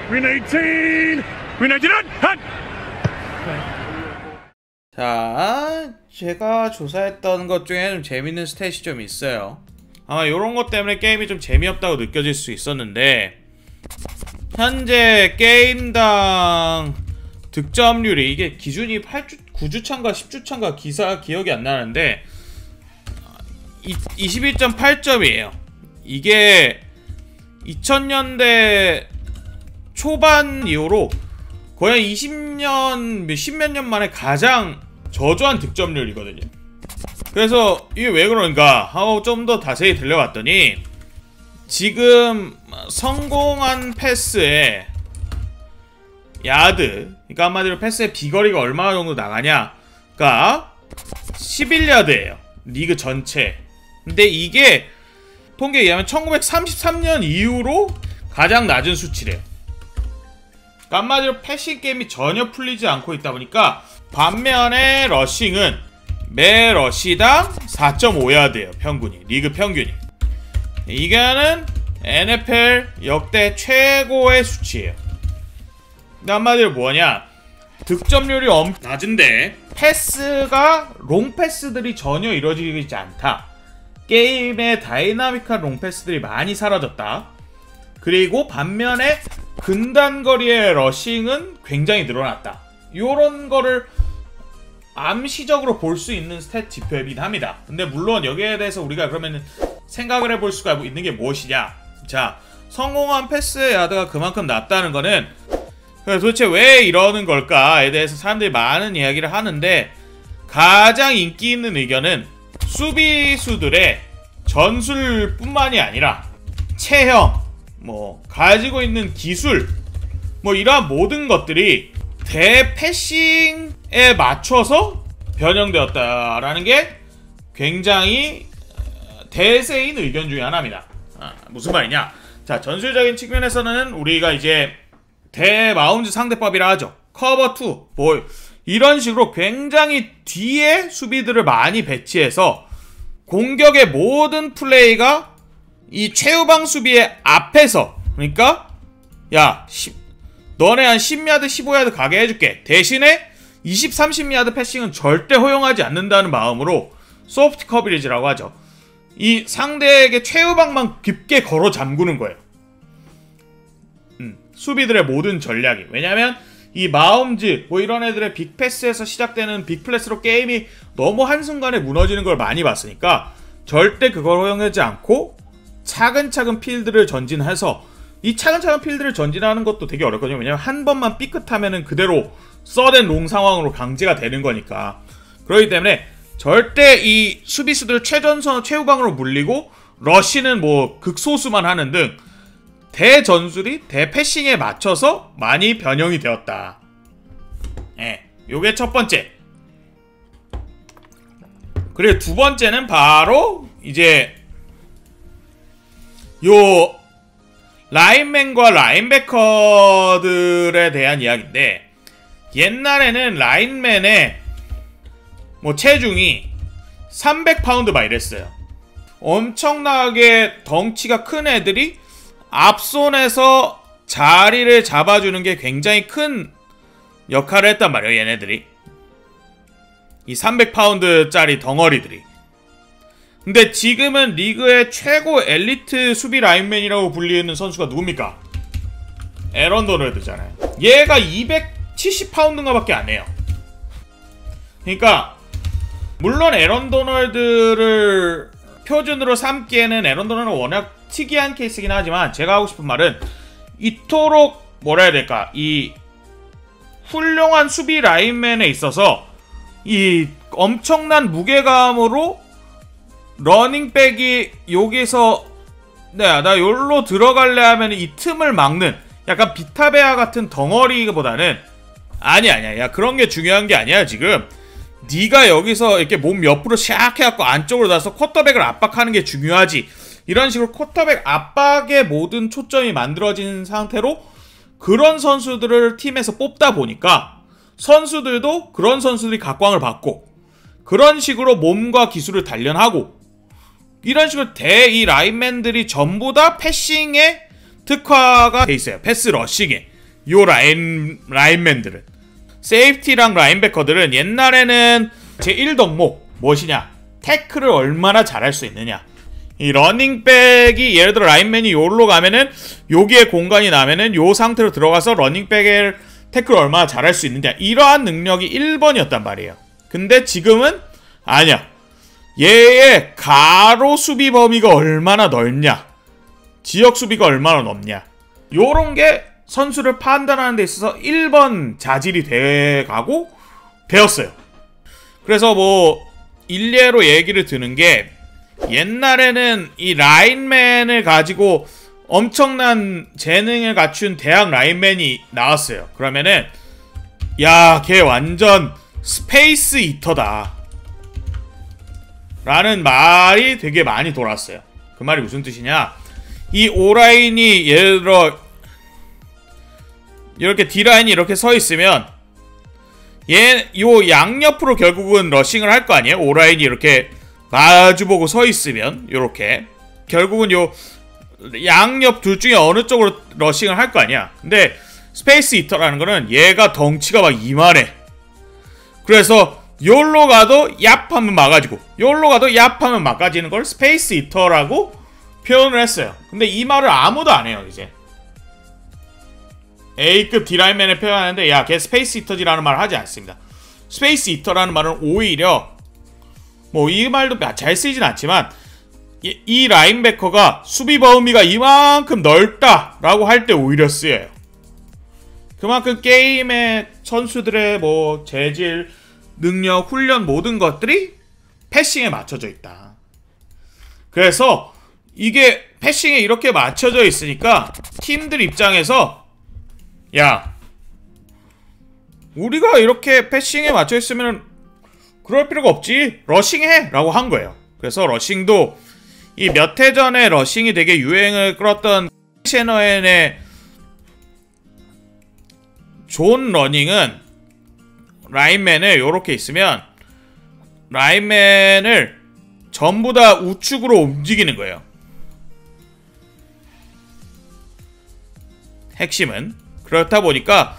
Green 18! Green 19! 핫! 자, 제가 조사했던 것 중에 좀 재밌는 스탯이 좀 있어요. 아마 요런 것 때문에 게임이 좀 재미없다고 느껴질 수 있었는데, 현재 게임당 득점률이, 이게 기준이 9주차인가 10주차인가 기억이 안 나는데 21.8점이에요 이게 2000년대 초반 이후로 거의 20년, 10몇 년 만에 가장 저조한 득점률이거든요. 그래서 이게 왜 그런가 하고 좀 더 자세히 들려봤더니, 지금 성공한 패스에 야드, 그러니까 한마디로 패스의 비거리가 얼마 정도 나가냐가 11야드예요 리그 전체. 근데 이게 통계에 의하면 1933년 이후로 가장 낮은 수치래요. 그러니까 한마디로 패싱 게임이 전혀 풀리지 않고 있다 보니까, 반면에 러싱은 매 러시당 4.5야드예요 평균이, 리그 평균이. 이거는 NFL 역대 최고의 수치예요. 한마디로 뭐냐, 득점률이 낮은데 패스가, 롱패스들이 전혀 이루어지지 않다. 게임의 다이나믹한 롱패스들이 많이 사라졌다. 그리고 반면에 근단거리의 러싱은 굉장히 늘어났다. 요런 거를 암시적으로 볼 수 있는 스탯 지표이긴 합니다. 근데 물론 여기에 대해서 우리가 그러면 생각을 해볼 수가 있는 게 무엇이냐. 자, 성공한 패스 야드가 그만큼 낮다는 거는 도대체 왜 이러는 걸까에 대해서 사람들이 많은 이야기를 하는데, 가장 인기 있는 의견은 수비수들의 전술뿐만이 아니라 체형, 가지고 있는 기술, 이러한 모든 것들이 대패싱에 맞춰서 변형되었다라는 게 굉장히 대세인 의견 중에 하나입니다. 무슨 말이냐? 자, 전술적인 측면에서는 우리가 이제 대마운드 상대법이라 하죠. 커버 2, 이런 식으로 굉장히 뒤에 수비들을 많이 배치해서 공격의 모든 플레이가 이 최후방 수비의 앞에서, 그러니까 야, 너네 한 10야드 15야드 가게 해줄게, 대신에 20, 30야드 패싱은 절대 허용하지 않는다는 마음으로 소프트 커버리지라고 하죠. 이 상대에게 최후방만 깊게 걸어 잠그는 거예요. 수비들의 모든 전략이. 왜냐면 이 마홈즈 이런 애들의 빅패스에서 시작되는 빅플래스로 게임이 너무 한순간에 무너지는 걸 많이 봤으니까 절대 그걸 허용하지 않고 차근차근 필드를 전진해서, 이 차근차근 필드를 전진하는 것도 되게 어렵거든요. 왜냐면 한 번만 삐끗하면은 그대로 서덴 롱 상황으로 강제가 되는 거니까. 그렇기 때문에 절대 이 수비수들 최전선 최후방으로 물리고 러쉬는 극소수만 하는 등 대전술이 대패싱에 맞춰서 많이 변형이 되었다. 요게 첫 번째. 그리고 두 번째는 바로 이제 요 라인맨과 라인베커들에 대한 이야기인데, 옛날에는 라인맨의 체중이 300파운드 막 이랬어요. 엄청나게 덩치가 큰 애들이 앞손에서 자리를 잡아주는 게 굉장히 큰 역할을 했단 말이에요, 얘네들이. 이 300파운드짜리 덩어리들이. 근데 지금은 리그의 최고 엘리트 수비 라인맨이라고 불리는 선수가 누굽니까? 에런 도널드잖아요. 얘가 270파운드인가 밖에 안 해요. 그러니까 물론 에런 도널드를 표준으로 삼기에는 에런 도널드는 워낙 특이한 케이스긴 하지만, 제가 하고 싶은 말은 이토록 뭐라 해야 될까, 이 훌륭한 수비 라인맨에 있어서 이 엄청난 무게감으로 러닝백이 여기서 나 여기로 들어갈래 하면 이 틈을 막는 약간 비타베아 같은 덩어리보다는, 아니야, 야, 그런 게 중요한 게 아니야. 지금 네가 여기서 이렇게 몸 옆으로 샥 해갖고 안쪽으로 나서 쿼터백을 압박하는 게 중요하지. 이런 식으로 쿼터백 압박의 모든 초점이 만들어진 상태로 그런 선수들을 팀에서 뽑다 보니까 선수들도 그런 선수들이 각광을 받고, 그런 식으로 몸과 기술을 단련하고, 이런 식으로 이 라인맨들이 전부 다 패싱에 특화가 돼 있어요. 패스 러싱에. 요 라인맨들은. 세이프티랑 라인베커들은 옛날에는 제1덕목 무엇이냐? 태클을 얼마나 잘할 수 있느냐. 이 러닝백이 예를 들어 라인맨이 요로 가면은 여기에 공간이 나면은 요 상태로 들어가서 러닝백의 태클을 얼마나 잘할 수 있느냐. 이러한 능력이 1번이었단 말이에요. 근데 지금은 아니야. 얘의 가로 수비 범위가 얼마나 넓냐, 지역 수비가 얼마나 넓냐, 요런 게 선수를 판단하는 데 있어서 1번 자질이 돼가고 되었어요. 그래서 뭐 일례로 얘기를 드는 게, 옛날에는 이 라인맨을 가지고 엄청난 재능을 갖춘 대학 라인맨이 나왔어요. 그러면은 야, 걔 완전 스페이스 이터다 라는 말이 되게 많이 돌았어요. 그 말이 무슨 뜻이냐, 이 O라인이 예를 들어 이렇게 D라인이 이렇게 서 있으면 요 양옆으로 결국은 러싱을 할 거 아니에요. O라인이 이렇게 마주보고 서 있으면 요렇게 결국은 요 양옆 둘 중에 어느 쪽으로 러싱을 할 거 아니야. 근데 스페이스 이터라는 거는 얘가 덩치가 막 이만해. 그래서 요로 가도 얍 하면 막아지고 요로 가도 얍 하면 막아지는 걸 스페이스 이터라고 표현을 했어요. 근데 이 말을 아무도 안 해요. 이제 A급 D라인맨을 표현하는데 야, 걔 스페이스 이터지라는 말을 하지 않습니다. 스페이스 이터라는 말은 오히려 뭐 이 말도 잘 쓰이진 않지만 이 라인베커가 수비 범위가 이만큼 넓다라고 할 때 오히려 쓰여요. 그만큼 게임의 선수들의 뭐 재질, 능력, 훈련 모든 것들이 패싱에 맞춰져 있다. 그래서 이게 패싱에 이렇게 맞춰져 있으니까 팀들 입장에서 야, 우리가 이렇게 패싱에 맞춰 있으면 그럴 필요가 없지, 러싱해 라고 한 거예요. 그래서 러싱도 이 몇 해 전에 러싱이 되게 유행을 끌었던 셰너엔의 존 러닝은 라인맨을 요렇게 있으면 라인맨을 전부 다 우측으로 움직이는 거예요. 핵심은 그렇다 보니까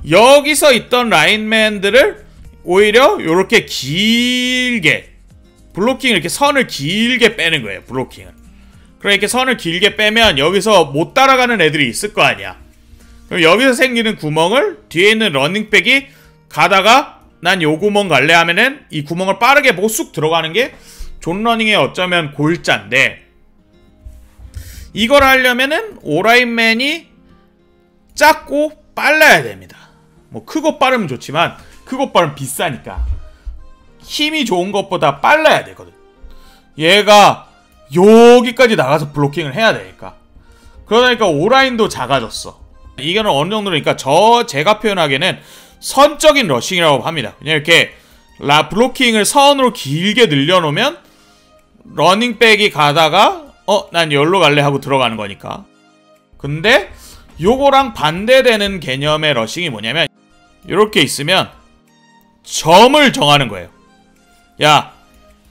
여기서 있던 라인맨들을 오히려 요렇게 길게 블로킹을 이렇게 선을 길게 빼는 거예요. 블로킹을. 그러니까 선을 길게 빼면 여기서 못 따라가는 애들이 있을 거 아니야. 그럼 여기서 생기는 구멍을 뒤에 있는 러닝백이 가다가 난 요 구멍 갈래 하면은 이 구멍을 빠르게 보고 쑥 들어가는 게 존 러닝의 어쩌면 골자인데, 이걸 하려면은 오라인맨이 작고 빨라야 됩니다. 뭐 크고 빠르면 좋지만 크고 빠르면 비싸니까 힘이 좋은 것보다 빨라야 되거든. 얘가 여기까지 나가서 블로킹을 해야 되니까. 그러니까 오라인도 작아졌어. 이거는 어느 정도니까 제가 표현하기에는 선적인 러싱이라고 합니다. 그냥 이렇게 블로킹을 선으로 길게 늘려놓으면 러닝백이 가다가 난 여기로 갈래 하고 들어가는 거니까. 근데 요거랑 반대되는 개념의 러싱이 뭐냐면 이렇게 있으면 점을 정하는 거예요. 야,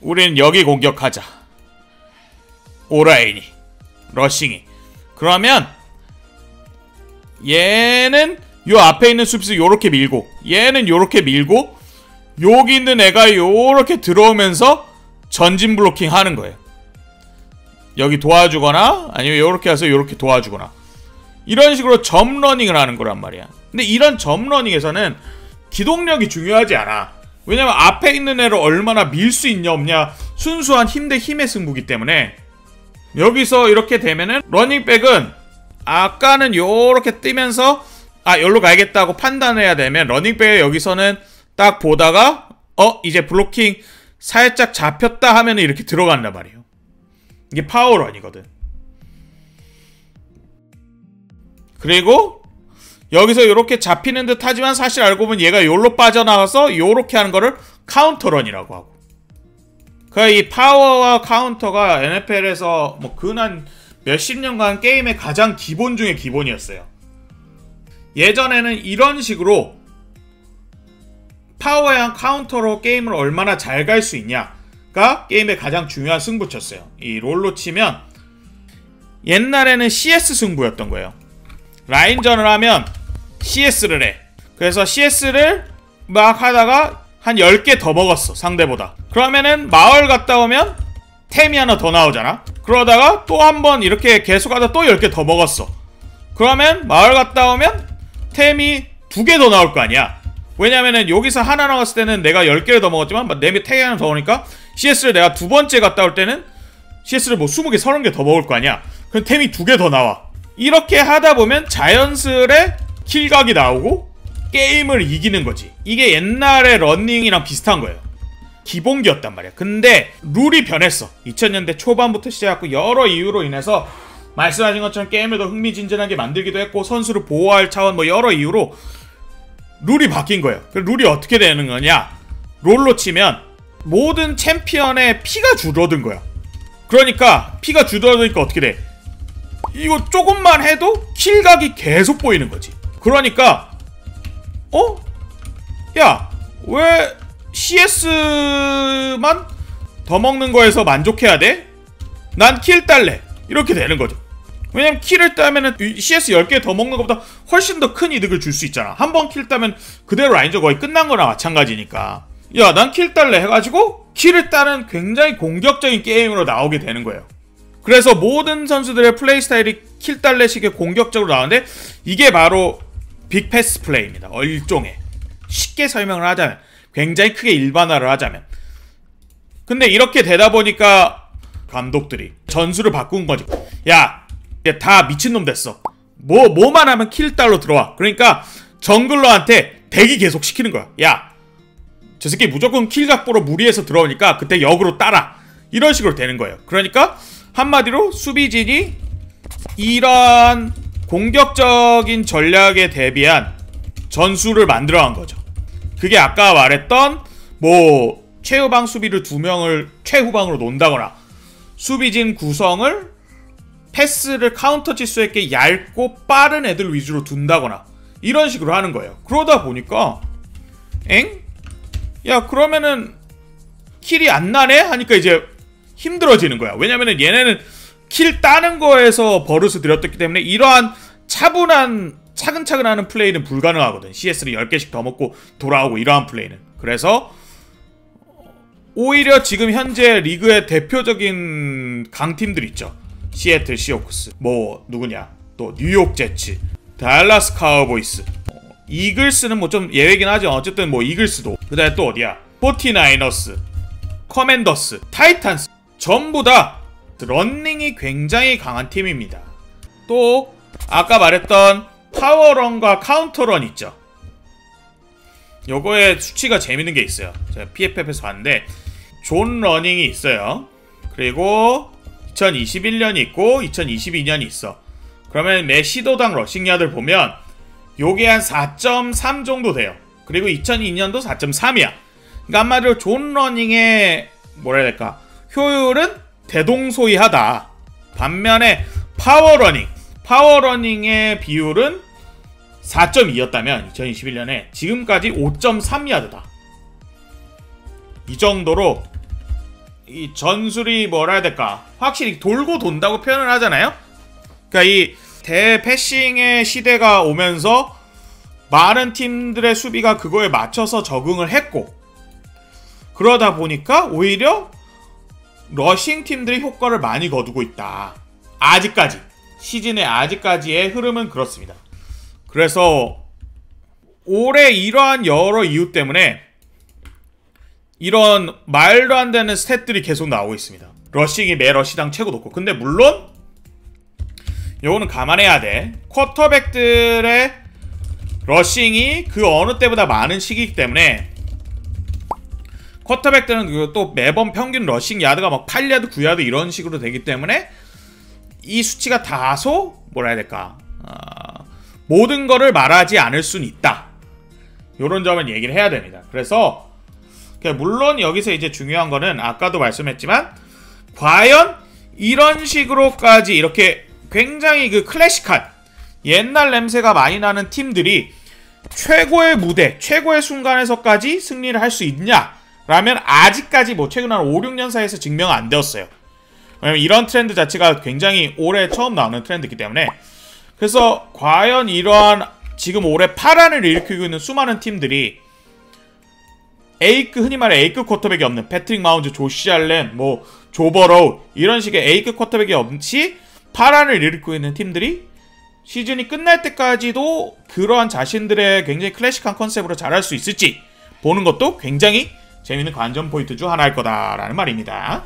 우리는 여기 공격하자. 오라인이, 러싱이. 그러면 얘는 요 앞에 있는 수비수 요렇게 밀고, 얘는 요렇게 밀고, 여기 있는 애가 요렇게 들어오면서 전진 블로킹 하는 거예요. 여기 도와주거나 아니면 요렇게 해서 요렇게 도와주거나, 이런 식으로 점 러닝을 하는 거란 말이야. 근데 이런 점 러닝에서는 기동력이 중요하지 않아. 왜냐면 앞에 있는 애를 얼마나 밀 수 있냐 없냐, 순수한 힘 대 힘의 승부기 때문에. 여기서 이렇게 되면은 러닝백은 아까는 요렇게 뜨면서 여기로 가야겠다고 판단해야 되면 러닝백에 여기서는 딱 보다가 이제 블로킹 살짝 잡혔다 하면 이렇게 들어간단 말이에요. 이게 파워런이거든. 그리고 여기서 이렇게 잡히는 듯 하지만 사실 알고 보면 얘가 요로 빠져나가서 요렇게 하는 거를 카운터런이라고 하고. 그러니까 이 파워와 카운터가 NFL에서 뭐 근한 몇십 년간 게임의 가장 기본 중의 기본이었어요. 예전에는 이런 식으로 파워랑 카운터로 게임을 얼마나 잘 갈 수 있냐가 게임의 가장 중요한 승부였어요. 이 롤로 치면 옛날에는 CS 승부였던 거예요. 라인전을 하면 CS를 해. 그래서 CS를 막 하다가 한 10개 더 먹었어, 상대보다. 그러면은 마을 갔다 오면 템이 하나 더 나오잖아. 그러다가 또 한 번 이렇게 계속 하다 또 10개 더 먹었어. 그러면 마을 갔다 오면 템이 2개 더 나올 거 아니야. 왜냐면은 여기서 하나 나왔을 때는 내가 10개를 더 먹었지만 내 템이 하나 더 오니까 CS를 내가 두 번째 갔다 올 때는 CS를 뭐 20개, 30개 더 먹을 거 아니야. 그럼 템이 2개 더 나와. 이렇게 하다 보면 자연스레 킬각이 나오고 게임을 이기는 거지. 이게 옛날의 러닝이랑 비슷한 거예요. 기본기였단 말이야. 근데 룰이 변했어. 2000년대 초반부터 시작하고 여러 이유로 인해서 말씀하신 것처럼 게임을 더 흥미진진하게 만들기도 했고 선수를 보호할 차원 뭐 여러 이유로 룰이 바뀐 거예요. 그 룰이 어떻게 되는 거냐? 롤로 치면 모든 챔피언의 피가 줄어든 거야. 그러니까 피가 줄어드니까 어떻게 돼? 이거 조금만 해도 킬각이 계속 보이는 거지. 그러니까 야, 왜 CS만 더 먹는 거에서 만족해야 돼? 난 킬 딸래. 이렇게 되는 거죠. 왜냐면 킬을 따면은 CS 10개 더 먹는 것보다 훨씬 더 큰 이득을 줄 수 있잖아. 한 번 킬 따면 그대로 라인저 거의 끝난 거나 마찬가지니까. 야, 난 킬 딸래 해가지고 킬을 따는 굉장히 공격적인 게임으로 나오게 되는 거예요. 그래서 모든 선수들의 플레이 스타일이 킬 딸래식의 공격적으로 나오는데 이게 바로 빅패스 플레이입니다. 일종의. 쉽게 설명을 하자면, 굉장히 크게 일반화를 하자면. 근데 이렇게 되다 보니까 감독들이 전술을 바꾼 거지. 야, 얘 다 미친놈 됐어. 뭐만 하면 킬달로 들어와. 그러니까 정글러한테 대기 계속 시키는 거야. 야, 저 새끼 무조건 킬각 보러 무리해서 들어오니까 그때 역으로 따라. 이런 식으로 되는 거예요. 그러니까 한마디로 수비진이 이러한 공격적인 전략에 대비한 전술을 만들어간 거죠. 그게 아까 말했던 뭐 최후방 수비를 2명을 최후방으로 놓는다거나 수비진 구성을 패스를 카운터 칠 수 있게 얇고 빠른 애들 위주로 둔다거나 이런 식으로 하는 거예요. 그러다 보니까 야, 그러면은 킬이 안 나네? 하니까 이제 힘들어지는 거야. 왜냐면은 얘네는 킬 따는 거에서 버릇을 들였기 때문에 이러한 차분한 차근차근 하는 플레이는 불가능하거든. CS를 10개씩 더 먹고 돌아오고 이러한 플레이는. 그래서 오히려 지금 현재 리그의 대표적인 강팀들 있죠. 시애틀 시호크스, 뭐 누구냐, 또 뉴욕 제츠, 달라스 카우보이스, 이글스는 뭐 좀 예외긴 하죠. 어쨌든 뭐 이글스도, 그 다음에 또 어디야, 포티나이너스, 커맨더스, 타이탄스, 전부 다 런닝이 굉장히 강한 팀입니다. 또 아까 말했던 파워런과 카운터런 있죠. 요거의 수치가 재밌는 게 있어요. 제가 PFF에서 봤는데 존 러닝이 있어요. 그리고 2021년이 있고 2022년이 있어. 그러면 매 시도당 러싱 야드를 보면 요게 한 4.3 정도 돼요. 그리고 2002년도 4.3이야. 그러니까 한마디로 존 러닝의 뭐라 해야 될까, 효율은 대동소이하다. 반면에 파워러닝의 비율은 4.2였다면 2021년에 지금까지 5.3야드다. 이 정도로 이 전술이 뭐라 해야 될까, 확실히 돌고 돈다고 표현을 하잖아요. 그러니까 이 대패싱의 시대가 오면서 많은 팀들의 수비가 그거에 맞춰서 적응을 했고, 그러다 보니까 오히려 러싱 팀들이 효과를 많이 거두고 있다. 아직까지 시즌의 아직까지의 흐름은 그렇습니다. 그래서 올해 이러한 여러 이유 때문에 이런 말도 안 되는 스탯들이 계속 나오고 있습니다. 러싱이 매 러시당 최고 높고. 근데 물론 요거는 감안해야 돼. 쿼터백들의 러싱이 그 어느 때보다 많은 시기이기 때문에 쿼터백들은 또 매번 평균 러싱 야드가 막 8야드, 9야드 이런 식으로 되기 때문에 이 수치가 다소 뭐라 해야 될까, 모든 거를 말하지 않을 수는 있다. 요런 점은 얘기를 해야 됩니다. 그래서 물론 여기서 이제 중요한 거는 아까도 말씀했지만 과연 이런 식으로까지 이렇게 굉장히 그 클래식한 옛날 냄새가 많이 나는 팀들이 최고의 무대, 최고의 순간에서까지 승리를 할 수 있냐? 라면 아직까지 뭐 최근 한 5, 6년 사이에서 증명 안 되었어요. 왜냐면 이런 트렌드 자체가 굉장히 올해 처음 나오는 트렌드이기 때문에. 그래서 과연 이러한 지금 올해 파란을 일으키고 있는 수많은 팀들이 흔히 말해 A급 쿼터백이 없는 패트릭 마운즈, 조시 알렌, 뭐 조 버로우 이런 식의 A급 쿼터백이 없이 파란을 일으키고 있는 팀들이 시즌이 끝날 때까지도 그러한 자신들의 굉장히 클래식한 컨셉으로 잘할 수 있을지 보는 것도 굉장히 재밌는 관전 포인트 중 하나일 거다라는 말입니다.